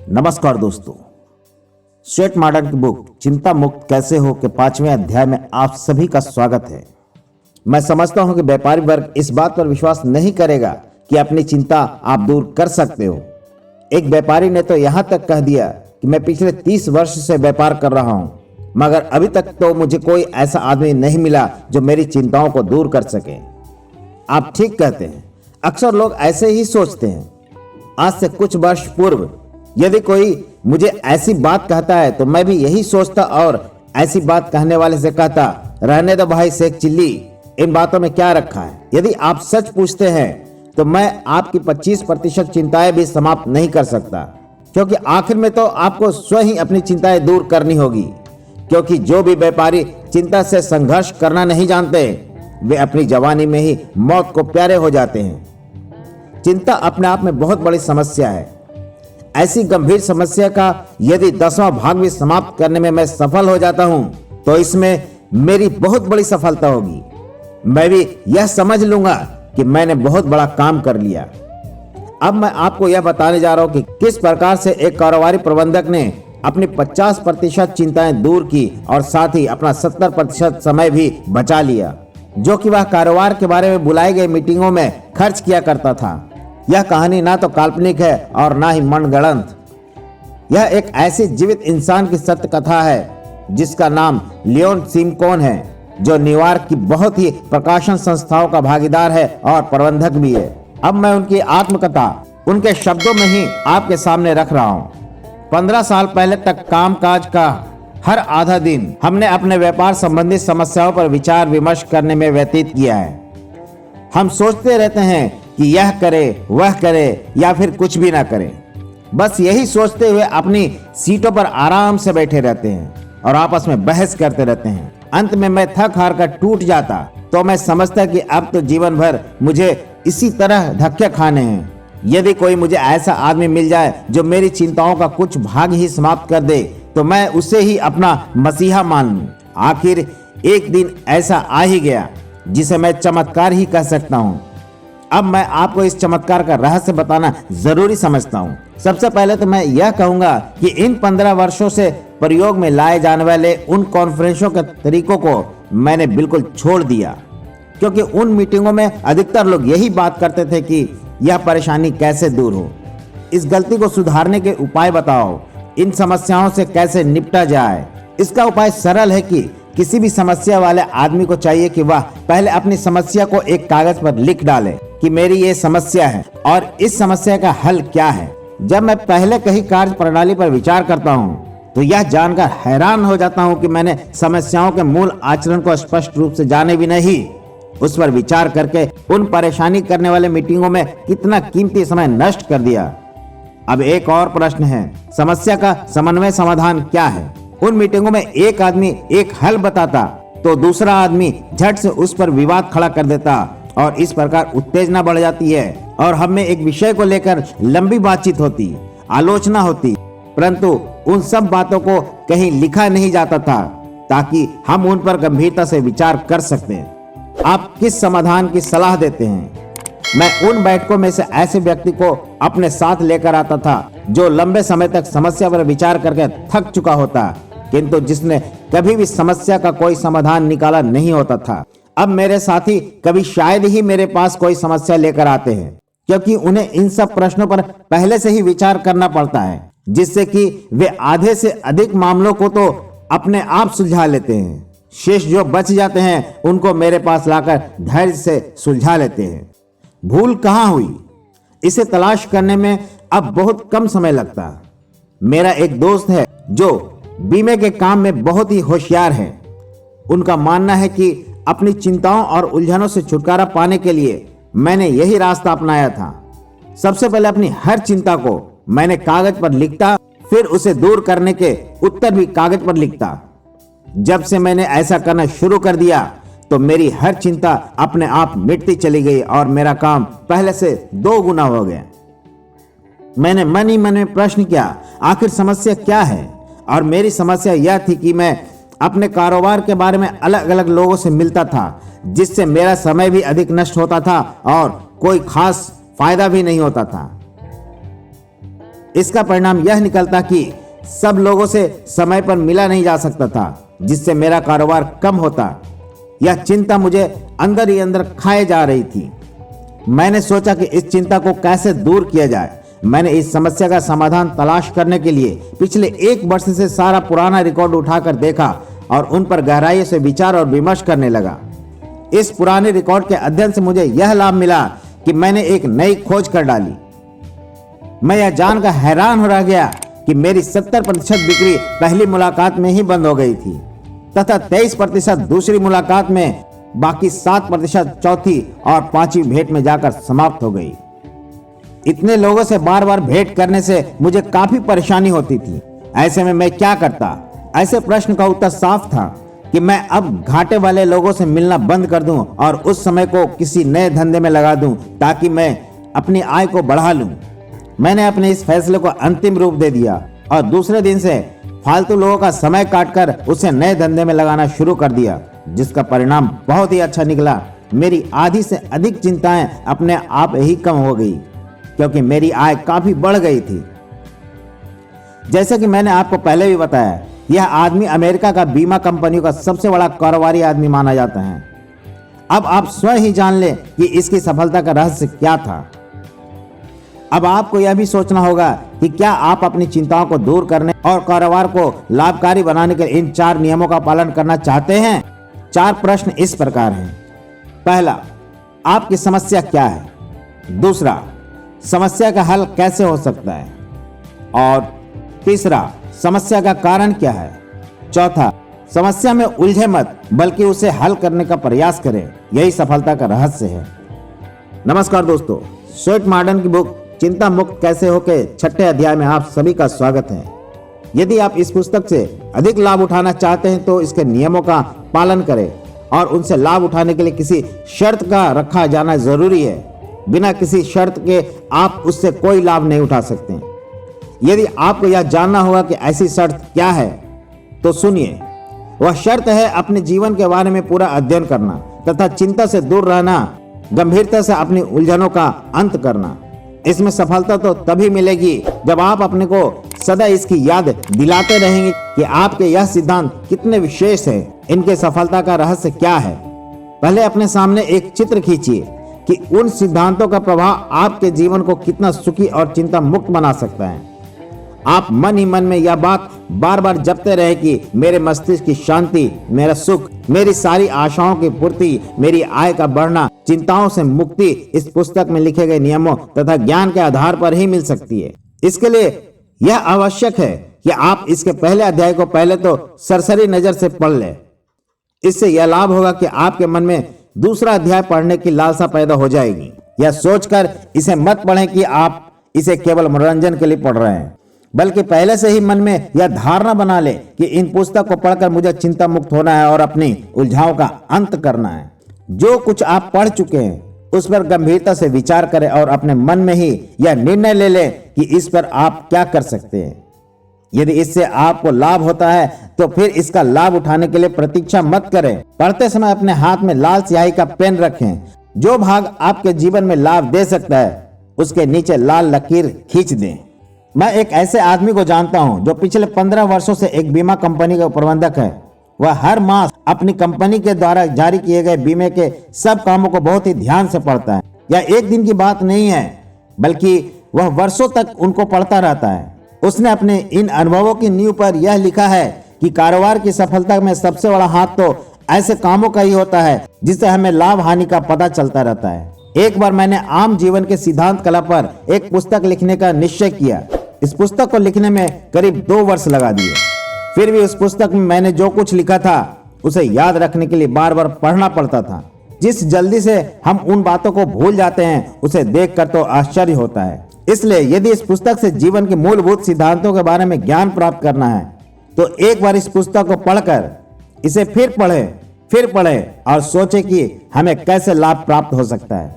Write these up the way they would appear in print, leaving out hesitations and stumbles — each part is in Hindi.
नमस्कार दोस्तों, स्वेट मॉडर्न की बुक चिंता मुक्त कैसे हो के 5वें अध्याय में आप सभी का स्वागत है। मैं समझता हूं कि व्यापारी वर्ग इस बात पर विश्वास नहीं करेगा कि अपनी चिंता आप दूर कर सकते हो। एक व्यापारी ने तो यहां तक कह दिया कि मैं पिछले 30 वर्ष से व्यापार कर रहा हूं, मगर अभी तक तो मुझे कोई ऐसा आदमी नहीं मिला जो मेरी चिंताओं को दूर कर सके। आप ठीक कहते हैं, अक्सर लोग ऐसे ही सोचते हैं। आज से कुछ वर्ष पूर्व यदि कोई मुझे ऐसी बात कहता है तो मैं भी यही सोचता और ऐसी बात कहने वाले से कहता, रहने दो भाई शेख चिल्ली, इन बातों में क्या रखा है। यदि आप सच पूछते हैं तो मैं आपकी 25% चिंताएं भी समाप्त नहीं कर सकता, क्योंकि आखिर में तो आपको स्वयं ही अपनी चिंताएं दूर करनी होगी। क्योंकि जो भी व्यापारी चिंता से संघर्ष करना नहीं जानते वे अपनी जवानी में ही मौत को प्यारे हो जाते हैं। चिंता अपने आप में बहुत बड़ी समस्या है। ऐसी गंभीर समस्या का यदि 10वां भाग भी समाप्त करने में मैं सफल हो जाता हूं तो इसमें मेरी बहुत बड़ी सफलता होगी। मैं भी यह समझ लूंगा कि मैंने बहुत बड़ा काम कर लिया। अब मैं आपको यह बताने जा रहा हूं कि किस प्रकार से एक कारोबारी प्रबंधक ने अपनी 50% चिंताएं दूर की और साथ ही अपना 70% समय भी बचा लिया, जो कि वह कारोबार के बारे में बुलाई गई मीटिंगों में खर्च किया करता था। यह कहानी ना तो काल्पनिक है और ना ही मनगढ़ंत। यह एक ऐसे जीवित इंसान की सत्य कथा है जिसका नाम लियोन सिमकोन है, जो न्यूयॉर्क की बहुत ही प्रकाशन संस्थाओं का भागीदार है और प्रबंधक भी है। अब मैं उनकी आत्मकथा उनके शब्दों में ही आपके सामने रख रहा हूँ। 15 साल पहले तक कामकाज का हर आधा दिन हमने अपने व्यापार संबंधी समस्याओं पर विचार विमर्श करने में व्यतीत किया है। हम सोचते रहते हैं कि यह करे वह करे या फिर कुछ भी ना करे। बस यही सोचते हुए अपनी सीटों पर आराम से बैठे रहते हैं और आपस में बहस करते रहते हैं। अंत में मैं थक हार कर टूट जाता तो मैं समझता कि अब तो जीवन भर मुझे इसी तरह धक्के खाने हैं। यदि कोई मुझे ऐसा आदमी मिल जाए जो मेरी चिंताओं का कुछ भाग ही समाप्त कर दे तो मैं उसे ही अपना मसीहा मान लूं। आखिर एक दिन ऐसा आ ही गया जिसे मैं चमत्कार ही कह सकता हूं। अब मैं आपको इस चमत्कार का रहस्य बताना जरूरी समझता हूं। सबसे पहले तो मैं यह कहूंगा कि इन 15 वर्षों से प्रयोग में लाए जाने वाले उन कॉन्फ्रेंसों के तरीकों को मैंने बिल्कुल छोड़ दिया, क्योंकि उन मीटिंगों में अधिकतर लोग यही बात करते थे कि यह परेशानी कैसे दूर हो, इस गलती को सुधारने के उपाय बताओ, इन समस्याओं से कैसे निपटा जाए। इसका उपाय सरल है कि किसी भी समस्या वाले आदमी को चाहिए कि वह पहले अपनी समस्या को एक कागज पर लिख डाले कि मेरी ये समस्या है और इस समस्या का हल क्या है। जब मैं पहले कहीं कार्य प्रणाली पर विचार करता हूँ तो यह जानकर हैरान हो जाता हूँ कि मैंने समस्याओं के मूल आचरण को स्पष्ट रूप से जाने भी नहीं, उस पर विचार करके उन परेशानी करने वाले मीटिंगों में कितना कीमती समय नष्ट कर दिया। अब एक और प्रश्न है, समस्या का समन्वय समाधान क्या है। उन मीटिंगों में एक आदमी एक हल बताता तो दूसरा आदमी झट से उस पर विवाद खड़ा कर देता और इस प्रकार उत्तेजना बढ़ जाती है और हम में एक विषय को लेकर लंबी बातचीत होती, आलोचना होती, परंतु उन सब बातों को कहीं लिखा नहीं जाता था ताकि हम उन पर गंभीरता से विचार कर सकते। आप किस समाधान की सलाह देते हैं? मैं उन बैठकों में से ऐसे व्यक्ति को अपने साथ लेकर आता था जो लंबे समय तक समस्या पर विचार करके थक चुका होता, किंतु जिसने कभी भी समस्या का कोई समाधान निकाला नहीं होता था। अब मेरे साथी कभी शायद ही मेरे पास कोई समस्या लेकर आते हैं, क्योंकि उन्हें इन सब प्रश्नों पर पहले से ही विचार करना पड़ता है, जिससे कि वे आधे से अधिक मामलों को तो अपने आप सुलझा लेते हैं। शेष जो बच जाते हैं उनको मेरे पास लाकर धैर्य से सुलझा लेते हैं। भूल कहाँ हुई, इसे तलाश करने में अब बहुत कम समय लगता। मेरा एक दोस्त है जो बीमे के काम में बहुत ही होशियार है। उनका मानना है कि अपनी चिंताओं और उलझनों से छुटकारा पाने के लिए मैंने यही रास्ता अपनाया था। सबसे पहले अपनी हर चिंता को मैंने कागज पर लिखता, फिर उसे दूर करने के उत्तर भी कागज पर लिखता। जब से मैंने ऐसा करना शुरू कर दिया तो मेरी हर चिंता अपने आप मिटती चली गई और मेरा काम पहले से 2 गुना हो गया। मैंने मन ही मन में प्रश्न किया, आखिर समस्या क्या है? और मेरी समस्या यह थी कि मैं अपने कारोबार के बारे में अलग अलग लोगों से मिलता था, जिससे मेरा समय भी अधिक नष्ट होता था और कोई खास फायदा भी नहीं होता था। इसका परिणाम यह निकलता कि सब लोगों से समय पर मिला नहीं जा सकता था, जिससे मेरा कारोबार कम होता। यह चिंता मुझे अंदर ही अंदर खाए जा रही थी। मैंने सोचा कि इस चिंता को कैसे दूर किया जाए। मैंने इस समस्या का समाधान तलाश करने के लिए पिछले 1 वर्ष से सारा पुराना रिकॉर्ड उठाकर देखा और उन पर गहराई से विचार और विमर्श करने लगा। इस पुराने रिकॉर्ड के अध्ययन से मुझे यह लाभ मिला कि मैंने एक नई खोज कर डाली। मैं यह जानकर हैरान हो रह गया कि मेरी 70% बिक्री पहली मुलाकात में ही बंद हो गई थी तथा 23% दूसरी मुलाकात में, बाकी 7% चौथी और 5वीं भेंट में जाकर समाप्त हो गई। इतने लोगों से बार बार भेंट करने से मुझे काफी परेशानी होती थी। ऐसे में मैं क्या करता? ऐसे प्रश्न का उत्तर साफ था कि मैं अब घाटे वाले लोगों से मिलना बंद कर दूं और उस समय को किसी नए धंधे में लगा दूं ताकि मैं अपनी आय को बढ़ा लूं। मैंने अपने इस फैसले को अंतिम रूप दे दिया और दूसरे दिन से फालतू लोगों का समय काटकर उसे नए धंधे में लगाना शुरू कर दिया, जिसका परिणाम बहुत ही अच्छा निकला। मेरी आधी से अधिक चिंताएं अपने आप ही कम हो गई क्योंकि मेरी आय काफी बढ़ गई थी। जैसे कि मैंने आपको पहले भी बताया, यह आदमी अमेरिका का बीमा कंपनियों का सबसे बड़ा कारोबारी आदमी माना जाता है। अब आप स्वयं ही जान ले कि इसकी सफलता का रहस्य क्या था। अब आपको यह भी सोचना होगा कि क्या आप अपनी चिंताओं को दूर करने और कारोबार को लाभकारी बनाने के इन 4 नियमों का पालन करना चाहते हैं। 4 प्रश्न इस प्रकार हैं। पहला, आपकी समस्या क्या है? दूसरा, समस्या का हल कैसे हो सकता है? और तीसरा, समस्या का कारण क्या है? चौथा, समस्या में उलझे मत बल्कि उसे हल करने का प्रयास करें। यही सफलता का रहस्य है। नमस्कार दोस्तों, स्वेट मॉडर्न की बुक चिंता मुक्त कैसे हो के 6ठे अध्याय में आप सभी का स्वागत है। यदि आप इस पुस्तक से अधिक लाभ उठाना चाहते हैं तो इसके नियमों का पालन करें और उनसे लाभ उठाने के लिए किसी शर्त का रखा जाना जरूरी है। बिना किसी शर्त के आप उससे कोई लाभ नहीं उठा सकते। यदि आपको यह जानना होगा कि ऐसी शर्त क्या है तो सुनिए। वह शर्त है अपने जीवन के बारे में पूरा अध्ययन करना तथा चिंता से दूर रहना, गंभीरता से अपनी उलझनों का अंत करना। इसमें सफलता तो तभी मिलेगी जब आप अपने को सदा इसकी याद दिलाते रहेंगे कि आपके यह सिद्धांत कितने विशेष हैं, इनके सफलता का रहस्य क्या है। पहले अपने सामने एक चित्र खींचिए कि उन सिद्धांतों का प्रभाव आपके जीवन को कितना सुखी और चिंता मुक्त बना सकता है। आप मन ही मन में यह बात बार बार जपते रहे कि मेरे मस्तिष्क की शांति, मेरा सुख, मेरी सारी आशाओं की पूर्ति, मेरी आय का बढ़ना, चिंताओं से मुक्ति इस पुस्तक में लिखे गए नियमों तथा ज्ञान के आधार पर ही मिल सकती है। इसके लिए यह आवश्यक है कि आप इसके पहले अध्याय को पहले तो सरसरी नजर से पढ़ लें। इससे यह लाभ होगा कि आपके मन में दूसरा अध्याय पढ़ने की लालसा पैदा हो जाएगी। यह सोचकर इसे मत पढ़ें कि आप इसे केवल मनोरंजन के लिए पढ़ रहे हैं, बल्कि पहले से ही मन में यह धारणा बना ले कि इन पुस्तक को पढ़कर मुझे चिंता मुक्त होना है और अपनी उलझाओं का अंत करना है। जो कुछ आप पढ़ चुके हैं उस पर गंभीरता से विचार करें और अपने मन में ही यह निर्णय ले लें कि इस पर आप क्या कर सकते हैं। यदि इससे आपको लाभ होता है तो फिर इसका लाभ उठाने के लिए प्रतीक्षा मत करें। पढ़ते समय अपने हाथ में लाल स्याही का पेन रखें। जो भाग आपके जीवन में लाभ दे सकता है उसके नीचे लाल लकीर खींच दें। मैं एक ऐसे आदमी को जानता हूं जो पिछले 15 वर्षों से एक बीमा कंपनी का प्रबंधक है। वह हर मास अपनी कंपनी के द्वारा जारी किए गए बीमे के सब कामों को बहुत ही ध्यान से पढ़ता है। यह एक दिन की बात नहीं है, बल्कि वह वर्षों तक उनको पढ़ता रहता है। उसने अपने इन अनुभवों की नींव पर यह लिखा है कि कारोबार की सफलता में सबसे बड़ा हाथ तो ऐसे कामों का ही होता है जिससे हमें लाभ हानि का पता चलता रहता है। एक बार मैंने आम जीवन के सिद्धांत कला पर एक पुस्तक लिखने का निश्चय किया। इस पुस्तक को लिखने में करीब 2 वर्ष लगा दिए। फिर भी उस पुस्तक में मैंने जो कुछ लिखा था उसे याद रखने के लिए बार बार पढ़ना पड़ता था। जिस जल्दी से हम उन बातों को भूल जाते हैं उसे देखकर तो आश्चर्य होता है। इसलिए यदि इस पुस्तक से जीवन के मूलभूत सिद्धांतों के बारे में ज्ञान प्राप्त करना है तो एक बार इस पुस्तक को पढ़कर इसे फिर पढ़ें और सोचें कि हमें कैसे लाभ प्राप्त हो सकता है।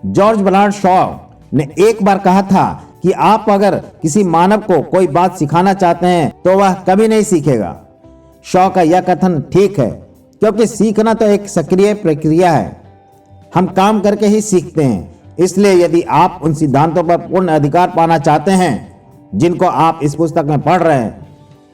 जॉर्ज बर्नार्ड शॉ ने एक बार कहा था कि आप अगर किसी मानव को कोई बात सिखाना चाहते हैं तो वह कभी नहीं सीखेगा। शॉ का यह कथन ठीक है, क्योंकि सीखना तो एक सक्रिय प्रक्रिया है। हम काम करके ही सीखते हैं। इसलिए यदि आप उन सिद्धांतों पर पूर्ण अधिकार पाना चाहते हैं जिनको आप इस पुस्तक में पढ़ रहे हैं,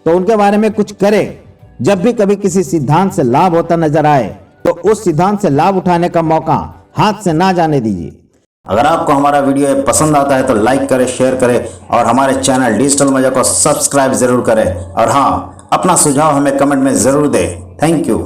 तो उनके बारे में कुछ करें। जब भी कभी किसी सिद्धांत से लाभ होता नजर आए तो उस सिद्धांत से लाभ उठाने का मौका हाथ से ना जाने दीजिए। अगर आपको हमारा वीडियो पसंद आता है तो लाइक करें, शेयर करें और हमारे चैनल डिजिटल मजा को सब्सक्राइब जरूर करें। और हाँ, अपना सुझाव हमें कमेंट में जरूर दें। Thank you.